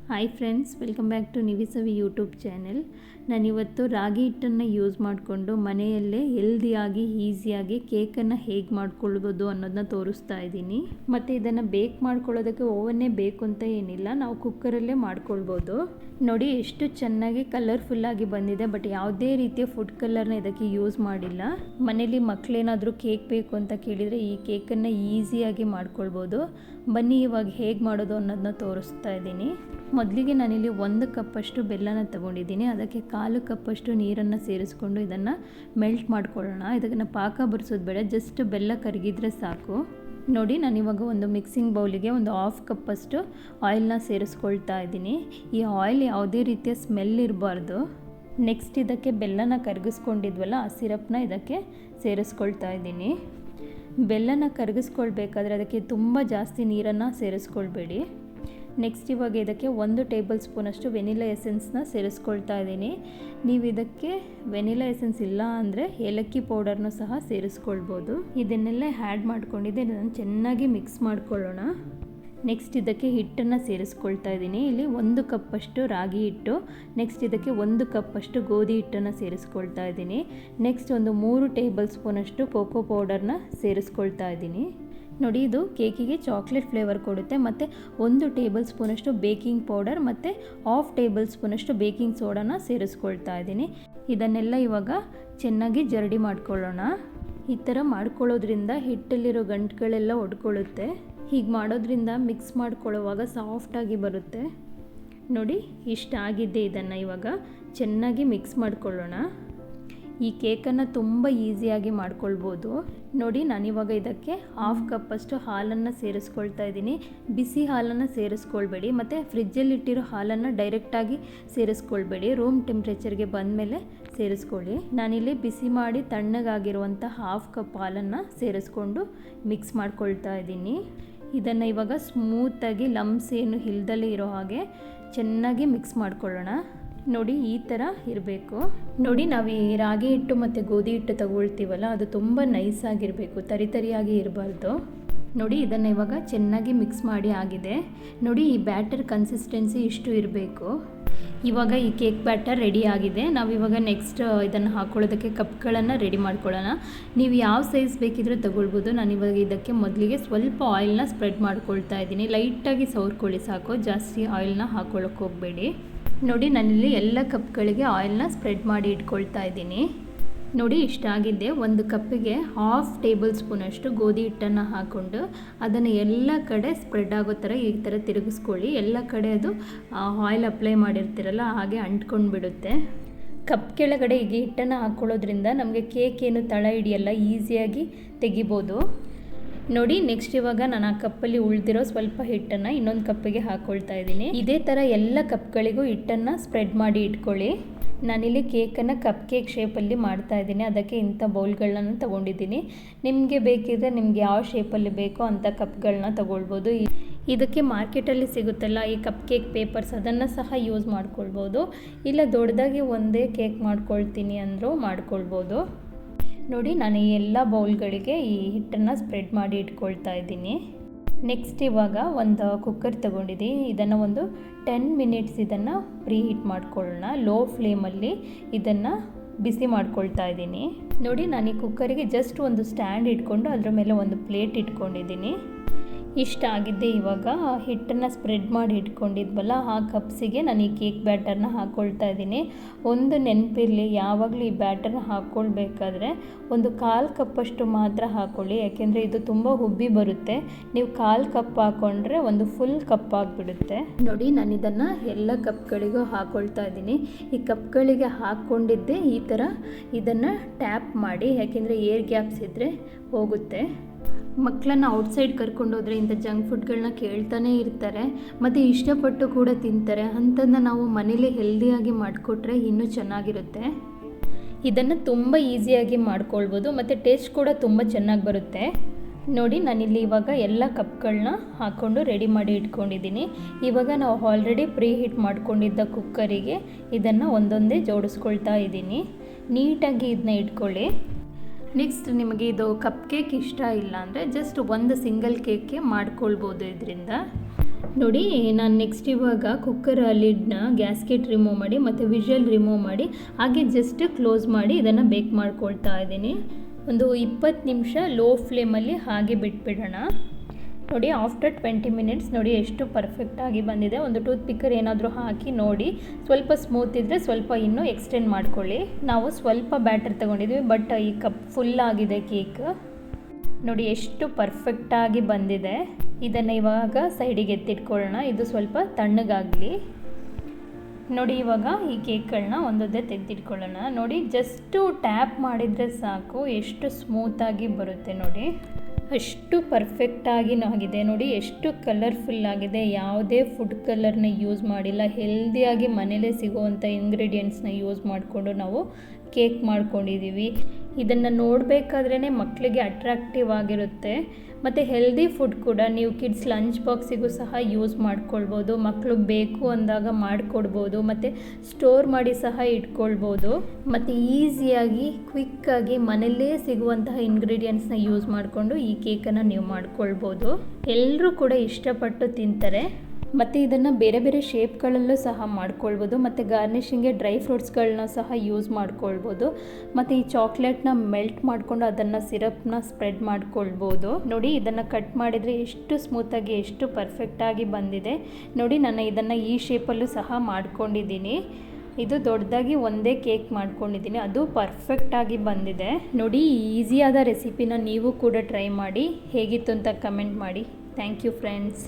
Hi friends, welcome back to ನಿವಿಸವಿ YouTube channel. ನಾನಿವತ್ತು ರಾಗಿ ಹಿಟ್ಟನ್ನು ಯೂಸ್ ಮಾಡಿಕೊಂಡು ಮನೆಯಲ್ಲೇ ಹೆಲ್ದಿಯಾಗಿ ಈಸಿಯಾಗಿ ಕೇಕನ್ನು ಹೇಗೆ ಮಾಡ್ಕೊಳ್ಬೋದು ಅನ್ನೋದನ್ನ ತೋರಿಸ್ತಾ ಇದ್ದೀನಿ. ಮತ್ತು ಇದನ್ನು ಬೇಕ್ ಮಾಡ್ಕೊಳ್ಳೋದಕ್ಕೆ ಓವನ್ನೇ ಬೇಕು ಅಂತ ಏನಿಲ್ಲ, ನಾವು ಕುಕ್ಕರಲ್ಲೇ ಮಾಡ್ಕೊಳ್ಬೋದು. ನೋಡಿ ಎಷ್ಟು ಚೆನ್ನಾಗಿ ಕಲರ್ಫುಲ್ಲಾಗಿ ಬಂದಿದೆ. ಬಟ್ ಯಾವುದೇ ರೀತಿಯ ಫುಡ್ ಕಲರ್ನ ಇದಕ್ಕೆ ಯೂಸ್ ಮಾಡಿಲ್ಲ. ಮನೇಲಿ ಮಕ್ಕಳೇನಾದರೂ ಕೇಕ್ ಬೇಕು ಅಂತ ಕೇಳಿದರೆ ಈ ಕೇಕನ್ನು ಈಸಿಯಾಗಿ ಮಾಡ್ಕೊಳ್ಬೋದು. ಬನ್ನಿ ಇವಾಗ ಹೇಗೆ ಮಾಡೋದು ಅನ್ನೋದನ್ನ ತೋರಿಸ್ತಾ ಇದ್ದೀನಿ. ಮೊದಲಿಗೆ ನಾನಿಲ್ಲಿ 1 ಕಪ್ಪಷ್ಟು ಬೆಲ್ಲನ ತಗೊಂಡಿದ್ದೀನಿ. ಅದಕ್ಕೆ 1/4 ಕಪ್ಪಷ್ಟು ನೀರನ್ನು ಸೇರಿಸ್ಕೊಂಡು ಇದನ್ನು ಮೆಲ್ಟ್ ಮಾಡ್ಕೊಳ್ಳೋಣ. ಇದನ್ನು ಪಾಕ ಬರಿಸೋದು ಬೇಡ, ಜಸ್ಟ್ ಬೆಲ್ಲ ಕರಗಿದ್ರೆ ಸಾಕು. ನೋಡಿ, ನಾನಿವಾಗ ಒಂದು ಮಿಕ್ಸಿಂಗ್ ಬೌಲಿಗೆ ಒಂದು 1/2 ಕಪ್ಪಷ್ಟು ಆಯಿಲ್ನ ಸೇರಿಸ್ಕೊಳ್ತಾ ಇದ್ದೀನಿ. ಈ ಆಯಿಲ್ ಯಾವುದೇ ರೀತಿಯ ಸ್ಮೆಲ್ ಇರಬಾರ್ದು. ನೆಕ್ಸ್ಟ್ ಇದಕ್ಕೆ ಬೆಲ್ಲನ ಕರಗಿಸ್ಕೊಂಡಿದ್ವಲ್ಲ, ಆ ಸಿರಪ್ನ ಇದಕ್ಕೆ ಸೇರಿಸ್ಕೊಳ್ತಾ ಇದ್ದೀನಿ. ಬೆಲ್ಲನ ಕರಗಿಸ್ಕೊಳ್ಬೇಕಾದ್ರೆ ಅದಕ್ಕೆ ತುಂಬ ಜಾಸ್ತಿ ನೀರನ್ನು ಸೇರಿಸ್ಕೊಳ್ಬೇಡಿ. ನೆಕ್ಸ್ಟ್ ಇವಾಗ ಇದಕ್ಕೆ 1 ಟೇಬಲ್ ಸ್ಪೂನಷ್ಟು ವೆನಿಲಾ ಎಸೆನ್ಸ್ನ ಸೇರಿಸ್ಕೊಳ್ತಾ ಇದ್ದೀನಿ. ನೀವು ಇದಕ್ಕೆ ವೆನಿಲಾ ಎಸೆನ್ಸ್ ಇಲ್ಲ ಅಂದರೆ ಏಲಕ್ಕಿ ಪೌಡರ್ನೂ ಸಹ ಸೇರಿಸ್ಕೊಳ್ಬೋದು. ಇದನ್ನೆಲ್ಲ ಆ್ಯಡ್ ಮಾಡ್ಕೊಂಡಿದ್ದೆ, ಇದನ್ನು ಚೆನ್ನಾಗಿ ಮಿಕ್ಸ್ ಮಾಡ್ಕೊಳ್ಳೋಣ. ನೆಕ್ಸ್ಟ್ ಇದಕ್ಕೆ ಹಿಟ್ಟನ್ನು ಸೇರಿಸ್ಕೊಳ್ತಾ ಇದ್ದೀನಿ. ಇಲ್ಲಿ 1 ಕಪ್ಪಷ್ಟು ರಾಗಿ ಹಿಟ್ಟು, ನೆಕ್ಸ್ಟ್ ಇದಕ್ಕೆ 1 ಕಪ್ಪಷ್ಟು ಗೋಧಿ ಹಿಟ್ಟನ್ನು ಸೇರಿಸ್ಕೊಳ್ತಾ ಇದ್ದೀನಿ. ನೆಕ್ಸ್ಟ್ ಒಂದು 3 ಟೇಬಲ್ ಸ್ಪೂನಷ್ಟು ಕೋಕೋ ಪೌಡರ್ನ ಸೇರಿಸ್ಕೊಳ್ತಾ ಇದ್ದೀನಿ. ನೋಡಿ, ಇದು ಕೇಕಿಗೆ ಚಾಕ್ಲೇಟ್ ಫ್ಲೇವರ್ ಕೊಡುತ್ತೆ. ಮತ್ತು 1 ಟೇಬಲ್ ಸ್ಪೂನಷ್ಟು ಬೇಕಿಂಗ್ ಪೌಡರ್ ಮತ್ತು 1/2 ಟೇಬಲ್ ಸ್ಪೂನಷ್ಟು ಬೇಕಿಂಗ್ ಸೋಡಾನ ಸೇರಿಸ್ಕೊಳ್ತಾ ಇದ್ದೀನಿ. ಇದನ್ನೆಲ್ಲ ಇವಾಗ ಚೆನ್ನಾಗಿ ಜರಡಿ ಮಾಡ್ಕೊಳ್ಳೋಣ. ಈ ಥರ ಮಾಡ್ಕೊಳ್ಳೋದ್ರಿಂದ ಹಿಟ್ಟಲ್ಲಿರೋ ಗಂಟುಗಳೆಲ್ಲ ಒಡ್ಕೊಳ್ಳುತ್ತೆ. ಹೀಗೆ ಮಾಡೋದ್ರಿಂದ ಮಿಕ್ಸ್ ಮಾಡ್ಕೊಳ್ಳೋವಾಗ ಸಾಫ್ಟಾಗಿ ಬರುತ್ತೆ. ನೋಡಿ, ಇಷ್ಟ ಆಗಿದೆ. ಇದನ್ನು ಇವಾಗ ಚೆನ್ನಾಗಿ ಮಿಕ್ಸ್ ಮಾಡ್ಕೊಳ್ಳೋಣ. ಈ ಕೇಕನ್ನು ತುಂಬ ಈಸಿಯಾಗಿ ಮಾಡ್ಕೊಳ್ಬೋದು. ನೋಡಿ, ನಾನಿವಾಗ ಇದಕ್ಕೆ 1/2 ಕಪ್ಪಷ್ಟು ಹಾಲನ್ನು ಸೇರಿಸ್ಕೊಳ್ತಾ ಇದ್ದೀನಿ. ಬಿಸಿ ಹಾಲನ್ನು ಸೇರಿಸ್ಕೊಳ್ಬೇಡಿ, ಮತ್ತು ಫ್ರಿಜ್ಜಲ್ಲಿಟ್ಟಿರೋ ಹಾಲನ್ನು ಡೈರೆಕ್ಟಾಗಿ ಸೇರಿಸ್ಕೊಳ್ಬೇಡಿ. ರೂಮ್ ಟೆಂಪ್ರೇಚರ್ಗೆ ಬಂದಮೇಲೆ ಸೇರಿಸ್ಕೊಳ್ಳಿ. ನಾನಿಲ್ಲಿ ಬಿಸಿ ಮಾಡಿ ತಣ್ಣಗಾಗಿರುವಂಥ 1/2 ಕಪ್ ಹಾಲನ್ನು ಸೇರಿಸ್ಕೊಂಡು ಮಿಕ್ಸ್ ಮಾಡ್ಕೊಳ್ತಾ ಇದ್ದೀನಿ. ಇದನ್ನು ಇವಾಗ ಸ್ಮೂತಾಗಿ ಲಮ್ಸ್ ಏನು ಇಲ್ದಲೇ ಇರೋ ಹಾಗೆ ಚೆನ್ನಾಗಿ ಮಿಕ್ಸ್ ಮಾಡ್ಕೊಳ್ಳೋಣ. ನೋಡಿ, ಈ ಥರ ಇರಬೇಕು. ನೋಡಿ, ನಾವು ಈ ರಾಗಿ ಹಿಟ್ಟು ಮತ್ತು ಗೋಧಿ ಹಿಟ್ಟು ತಗೊಳ್ತೀವಲ್ಲ, ಅದು ತುಂಬ ನೈಸಾಗಿರಬೇಕು, ತರಿಯಾಗಿ ಇರಬಾರ್ದು. ನೋಡಿ, ಇದನ್ನು ಇವಾಗ ಚೆನ್ನಾಗಿ ಮಿಕ್ಸ್ ಮಾಡಿ ಆಗಿದೆ. ನೋಡಿ, ಈ ಬ್ಯಾಟರ್ ಕನ್ಸಿಸ್ಟೆನ್ಸಿ ಇಷ್ಟು ಇರಬೇಕು. ಇವಾಗ ಈ ಕೇಕ್ ಬ್ಯಾಟರ್ ರೆಡಿ ಆಗಿದೆ. ನಾವಿವಾಗ ನೆಕ್ಸ್ಟ್ ಇದನ್ನು ಹಾಕ್ಕೊಳ್ಳೋದಕ್ಕೆ ಕಪ್ಗಳನ್ನು ರೆಡಿ ಮಾಡ್ಕೊಳ್ಳೋಣ. ನೀವು ಯಾವ ಸೈಜ್ ಬೇಕಿದ್ರೂ ತಗೊಳ್ಬೋದು. ನಾನಿವಾಗ ಇದಕ್ಕೆ ಮೊದಲಿಗೆ ಸ್ವಲ್ಪ ಆಯಿಲ್ನ ಸ್ಪ್ರೆಡ್ ಮಾಡ್ಕೊಳ್ತಾ ಇದ್ದೀನಿ. ಲೈಟಾಗಿ ಸವರ್ಕೊಳ್ಳಿ ಸಾಕು, ಜಾಸ್ತಿ ಆಯಿಲ್ನ ಹಾಕ್ಕೊಳ್ಳೋಕೆ ಹೋಗಬೇಡಿ. ನೋಡಿ, ನಾನಿಲ್ಲಿ ಎಲ್ಲ ಕಪ್ಗಳಿಗೆ ಆಯಿಲ್ನ ಸ್ಪ್ರೆಡ್ ಮಾಡಿ ಇಟ್ಕೊಳ್ತಾ ಇದ್ದೀನಿ. ನೋಡಿ, ಇಷ್ಟ ಆಗಿದೆ. 1 ಕಪ್ಪಿಗೆ 1/2 ಟೇಬಲ್ ಸ್ಪೂನಷ್ಟು ಗೋಧಿ ಹಿಟ್ಟನ್ನು ಹಾಕ್ಕೊಂಡು ಅದನ್ನು ಎಲ್ಲ ಕಡೆ ಸ್ಪ್ರೆಡ್ ಆಗೋ ಥರ ಈ ಥರ ತಿರುಗಿಸ್ಕೊಳ್ಳಿ. ಎಲ್ಲ ಕಡೆ ಅದು ಆಯಿಲ್ ಅಪ್ಲೈ ಮಾಡಿರ್ತೀರಲ್ಲ, ಹಾಗೆ ಅಂಟ್ಕೊಂಡು ಬಿಡುತ್ತೆ. ಕಪ್ ಕೆಳಗಡೆ ಈಗ ಹಿಟ್ಟನ್ನು ಹಾಕ್ಕೊಳ್ಳೋದ್ರಿಂದ ನಮಗೆ ಕೇಕ್ ಏನು ತಳ ಹಿಡಿಯಲ್ಲ, ಈಸಿಯಾಗಿ ತೆಗಿಬೋದು. ನೋಡಿ, ನೆಕ್ಸ್ಟ್ ಇವಾಗ ನಾನು ಆ ಕಪ್ಪಲ್ಲಿ ಉಳಿದಿರೋ ಸ್ವಲ್ಪ ಹಿಟ್ಟನ್ನು ಇನ್ನೊಂದು ಕಪ್ಪಿಗೆ ಹಾಕ್ಕೊಳ್ತಾ ಇದ್ದೀನಿ. ಇದೇ ಥರ ಎಲ್ಲ ಕಪ್ಗಳಿಗೂ ಹಿಟ್ಟನ್ನು ಸ್ಪ್ರೆಡ್ ಮಾಡಿ ಇಟ್ಕೊಳ್ಳಿ. ನಾನಿಲ್ಲಿ ಕೇಕನ್ನು ಕಪ್ ಕೇಕ್ ಶೇಪಲ್ಲಿ ಮಾಡ್ತಾ ಇದ್ದೀನಿ. ಅದಕ್ಕೆ ಇಂಥ ಬೌಲ್ಗಳನ್ನ ತೊಗೊಂಡಿದ್ದೀನಿ. ನಿಮಗೆ ಬೇಕಿದ್ರೆ ನಿಮ್ಗೆ ಯಾವ ಶೇಪಲ್ಲಿ ಬೇಕೋ ಅಂಥ ಕಪ್ಗಳನ್ನ ತೊಗೊಳ್ಬೋದು. ಇದಕ್ಕೆ ಮಾರ್ಕೆಟಲ್ಲಿ ಸಿಗುತ್ತಲ್ಲ ಈ ಕಪ್ ಕೇಕ್ ಪೇಪರ್ಸ್, ಅದನ್ನು ಸಹ ಯೂಸ್ ಮಾಡ್ಕೊಳ್ಬೋದು. ಇಲ್ಲ ದೊಡ್ಡದಾಗಿ ಒಂದೇ ಕೇಕ್ ಮಾಡ್ಕೊಳ್ತೀನಿ ಅಂದರೂ ಮಾಡ್ಕೊಳ್ಬೋದು. ನೋಡಿ, ನಾನು ಈ ಎಲ್ಲ ಬೌಲ್ಗಳಿಗೆ ಈ ಹಿಟ್ಟನ್ನು ಸ್ಪ್ರೆಡ್ ಮಾಡಿ ಇಟ್ಕೊಳ್ತಾ ಇದ್ದೀನಿ. ನೆಕ್ಸ್ಟ್ ಇವಾಗ ಒಂದು ಕುಕ್ಕರ್ ತೊಗೊಂಡಿದ್ದೀನಿ. ಇದನ್ನು ಒಂದು 10 ಮಿನಿಟ್ಸ್ ಇದನ್ನು ಪ್ರೀ ಹೀಟ್ ಮಾಡ್ಕೊಳ್ಳೋಣ. ಲೋ ಫ್ಲೇಮಲ್ಲಿ ಇದನ್ನು ಬಿಸಿ ಮಾಡ್ಕೊಳ್ತಾ ಇದ್ದೀನಿ. ನೋಡಿ, ನಾನು ಈ ಕುಕ್ಕರಿಗೆ ಜಸ್ಟ್ ಒಂದು ಸ್ಟ್ಯಾಂಡ್ ಇಟ್ಕೊಂಡು ಅದರ ಮೇಲೆ ಒಂದು ಪ್ಲೇಟ್ ಇಟ್ಕೊಂಡಿದ್ದೀನಿ. ಇಷ್ಟ ಆಗಿದ್ದೆ. ಇವಾಗ ಹಿಟ್ಟನ್ನು ಸ್ಪ್ರೆಡ್ ಮಾಡಿ ಇಟ್ಕೊಂಡಿದ್ವಲ್ಲ, ಆ ಕಪ್ಸಿಗೆ ನಾನು ಈ ಕೇಕ್ ಬ್ಯಾಟರ್ನ ಹಾಕ್ಕೊಳ್ತಾ ಇದ್ದೀನಿ. ಒಂದು ನೆನಪಿರಲಿ, ಯಾವಾಗಲೂ ಈ ಬ್ಯಾಟರ್ನ ಹಾಕ್ಕೊಳ್ಬೇಕಾದ್ರೆ ಒಂದು 1/4 ಕಪ್ಪಷ್ಟು ಮಾತ್ರ ಹಾಕ್ಕೊಳ್ಳಿ. ಯಾಕೆಂದರೆ ಇದು ತುಂಬ ಉಬ್ಬಿ ಬರುತ್ತೆ. ನೀವು 1/4 ಕಪ್ ಹಾಕ್ಕೊಂಡ್ರೆ ಒಂದು ಫುಲ್ ಕಪ್ ಆಗಿಬಿಡುತ್ತೆ. ನೋಡಿ, ನಾನು ಇದನ್ನು ಎಲ್ಲ ಕಪ್ಗಳಿಗೂ ಹಾಕ್ಕೊಳ್ತಾ ಇದ್ದೀನಿ. ಈ ಕಪ್ಗಳಿಗೆ ಹಾಕ್ಕೊಂಡಿದ್ದೆ ಈ ಥರ ಇದನ್ನು ಟ್ಯಾಪ್ ಮಾಡಿ, ಯಾಕೆಂದರೆ ಏರ್ ಗ್ಯಾಪ್ಸ್ ಇದ್ದರೆ ಹೋಗುತ್ತೆ. ಮಕ್ಕಳನ್ನ ಔಟ್ಸೈಡ್ ಕರ್ಕೊಂಡೋದ್ರೆ ಇಂಥ ಜಂಕ್ ಫುಡ್ಗಳನ್ನ ಕೇಳ್ತಾನೆ ಇರ್ತಾರೆ, ಮತ್ತು ಇಷ್ಟಪಟ್ಟು ಕೂಡ ತಿಂತಾರೆ. ಅಂಥದ್ದನ್ನ ನಾವು ಮನೇಲಿ ಹೆಲ್ದಿಯಾಗಿ ಮಾಡಿಕೊಟ್ರೆ ಇನ್ನೂ ಚೆನ್ನಾಗಿರುತ್ತೆ. ಇದನ್ನು ತುಂಬ ಈಸಿಯಾಗಿ ಮಾಡ್ಕೊಳ್ಬೋದು, ಮತ್ತು ಟೇಸ್ಟ್ ಕೂಡ ತುಂಬ ಚೆನ್ನಾಗಿ ಬರುತ್ತೆ. ನೋಡಿ, ನಾನಿಲ್ಲಿ ಇವಾಗ ಎಲ್ಲ ಕಪ್ಗಳನ್ನ ಹಾಕ್ಕೊಂಡು ರೆಡಿ ಮಾಡಿ ಇಟ್ಕೊಂಡಿದ್ದೀನಿ. ಇವಾಗ ನಾವು ಆಲ್ರೆಡಿ ಪ್ರೀ ಹೀಟ್ ಮಾಡ್ಕೊಂಡಿದ್ದ ಕುಕ್ಕರಿಗೆ ಇದನ್ನು ಒಂದೊಂದೇ ಜೋಡಿಸ್ಕೊಳ್ತಾ ಇದ್ದೀನಿ. ನೀಟಾಗಿ ಇದನ್ನ ಇಟ್ಕೊಳ್ಳಿ. ನೆಕ್ಸ್ಟ್ ನಿಮಗೆ ಇದು ಕಪ್ ಕೇಕ್ ಇಷ್ಟ ಇಲ್ಲ ಅಂದರೆ ಜಸ್ಟ್ ಒಂದು ಸಿಂಗಲ್ ಕೇಕ್ಗೆ ಮಾಡ್ಕೊಳ್ಬೋದು. ಇದರಿಂದ ನೋಡಿ ನಾನು ನೆಕ್ಸ್ಟ್ ಇವಾಗ ಕುಕ್ಕರ್ ಲಿಡ್ನ ಗ್ಯಾಸ್ಕೆಟ್ ರಿಮೂವ್ ಮಾಡಿ ಮತ್ತು ವಿಷಲ್ ರಿಮೂವ್ ಮಾಡಿ ಹಾಗೆ ಜಸ್ಟ್ ಕ್ಲೋಸ್ ಮಾಡಿ ಇದನ್ನು ಬೇಕ್ ಮಾಡ್ಕೊಳ್ತಾ ಇದ್ದೀನಿ. ಒಂದು 20 ನಿಮಿಷ ಲೋ ಫ್ಲೇಮಲ್ಲಿ ಹಾಗೆ ಬಿಟ್ಬಿಡೋಣ. ನೋಡಿ ಆಫ್ಟರ್ 20 ಮಿನಿಟ್ಸ್ ನೋಡಿ ಎಷ್ಟು ಪರ್ಫೆಕ್ಟಾಗಿ ಬಂದಿದೆ. ಒಂದು ಟೂತ್ ಪಿಕ್ಕರ್ ಏನಾದರೂ ಹಾಕಿ ನೋಡಿ, ಸ್ವಲ್ಪ ಸ್ಮೂತ್ ಇದ್ದರೆ ಸ್ವಲ್ಪ ಇನ್ನೂ ಎಕ್ಸ್ಟೆಂಡ್ ಮಾಡ್ಕೊಳ್ಳಿ. ನಾವು ಸ್ವಲ್ಪ ಬ್ಯಾಟರ್ ತೊಗೊಂಡಿದ್ವಿ, ಬಟ್ ಈ ಕಪ್ ಫುಲ್ ಆಗಿದೆ ಕೇಕ್. ನೋಡಿ ಎಷ್ಟು ಪರ್ಫೆಕ್ಟಾಗಿ ಬಂದಿದೆ. ಇದನ್ನು ಇವಾಗ ಸೈಡಿಗೆ ಎತ್ತಿಟ್ಕೊಳ್ಳೋಣ, ಇದು ಸ್ವಲ್ಪ ತಣ್ಣಗಾಗಲಿ. ನೋಡಿ ಇವಾಗ ಈ ಕೇಕ್ಗಳನ್ನ ಒಂದೊಂದೇ ತೆಗೆದಿಟ್ಕೊಳ್ಳೋಣ. ನೋಡಿ ಜಸ್ಟು ಟ್ಯಾಪ್ ಮಾಡಿದರೆ ಸಾಕು, ಎಷ್ಟು ಸ್ಮೂತಾಗಿ ಬರುತ್ತೆ ನೋಡಿ, ಅಷ್ಟು ಪರ್ಫೆಕ್ಟಾಗಿ ಆಗಿದೆ. ನೋಡಿ ಎಷ್ಟು ಕಲರ್ಫುಲ್ ಆಗಿದೆ, ಯಾವುದೇ ಫುಡ್ ಕಲರ್ನ ಯೂಸ್ ಮಾಡಿಲ್ಲ, ಹೆಲ್ದಿಯಾಗಿ ಮನೇಲೇ ಸಿಗುವಂಥ ಇಂಗ್ರೀಡಿಯೆಂಟ್ಸ್ನ ಯೂಸ್ ಮಾಡಿಕೊಂಡು ನಾವು ಕೇಕ್ ಮಾಡ್ಕೊಂಡಿದ್ದೀವಿ. ಇದನ್ನು ನೋಡಬೇಕಾದ್ರೇ ಮಕ್ಕಳಿಗೆ ಅಟ್ರಾಕ್ಟಿವ್ ಆಗಿರುತ್ತೆ ಮತ್ತು ಹೆಲ್ದಿ ಫುಡ್ ಕೂಡ. ನೀವು ಕಿಡ್ಸ್ ಲಂಚ್ ಬಾಕ್ಸಿಗೂ ಸಹ ಯೂಸ್ ಮಾಡ್ಕೊಳ್ಬೋದು, ಮಕ್ಕಳು ಬೇಕು ಅಂದಾಗ ಮಾಡಿಕೊಡ್ಬೋದು ಮತ್ತು ಸ್ಟೋರ್ ಮಾಡಿ ಸಹ ಇಟ್ಕೊಳ್ಬೋದು. ಮತ್ತು ಈಸಿಯಾಗಿ ಕ್ವಿಕ್ಕಾಗಿ ಮನೆಯಲ್ಲೇ ಸಿಗುವಂತಹ ಇಂಗ್ರೀಡಿಯೆಂಟ್ಸ್ನ ಯೂಸ್ ಮಾಡಿಕೊಂಡು ಈ ಕೇಕನ್ನು ನೀವು ಮಾಡ್ಕೊಳ್ಬೋದು. ಎಲ್ಲರೂ ಕೂಡ ಇಷ್ಟಪಟ್ಟು ತಿಂತಾರೆ. ಮತ್ತು ಇದನ್ನು ಬೇರೆ ಬೇರೆ ಶೇಪ್ಗಳಲ್ಲೂ ಸಹ ಮಾಡ್ಕೊಳ್ಬೋದು ಮತ್ತು ಗಾರ್ನಿಷಿಂಗ್ಗೆ ಡ್ರೈ ಫ್ರೂಟ್ಸ್ಗಳನ್ನ ಸಹ ಯೂಸ್ ಮಾಡ್ಕೊಳ್ಬೋದು. ಮತ್ತು ಈ ಚಾಕ್ಲೇಟ್ನ ಮೆಲ್ಟ್ ಮಾಡಿಕೊಂಡು ಅದನ್ನು ಸಿರಪ್ನ ಸ್ಪ್ರೆಡ್ ಮಾಡ್ಕೊಳ್ಬೋದು. ನೋಡಿ ಇದನ್ನು ಕಟ್ ಮಾಡಿದರೆ ಎಷ್ಟು ಸ್ಮೂತಾಗಿ ಎಷ್ಟು ಪರ್ಫೆಕ್ಟಾಗಿ ಬಂದಿದೆ ನೋಡಿ. ನಾನು ಇದನ್ನು ಈ ಶೇಪಲ್ಲೂ ಸಹ ಮಾಡ್ಕೊಂಡಿದ್ದೀನಿ. ಇದು ದೊಡ್ಡದಾಗಿ ಒಂದೇ ಕೇಕ್ ಮಾಡ್ಕೊಂಡಿದ್ದೀನಿ, ಅದು ಪರ್ಫೆಕ್ಟಾಗಿ ಬಂದಿದೆ ನೋಡಿ. ಈಸಿಯಾದ ರೆಸಿಪಿನ ನೀವು ಕೂಡ ಟ್ರೈ ಮಾಡಿ, ಹೇಗಿತ್ತು ಅಂತ ಕಮೆಂಟ್ ಮಾಡಿ. Thank you friends.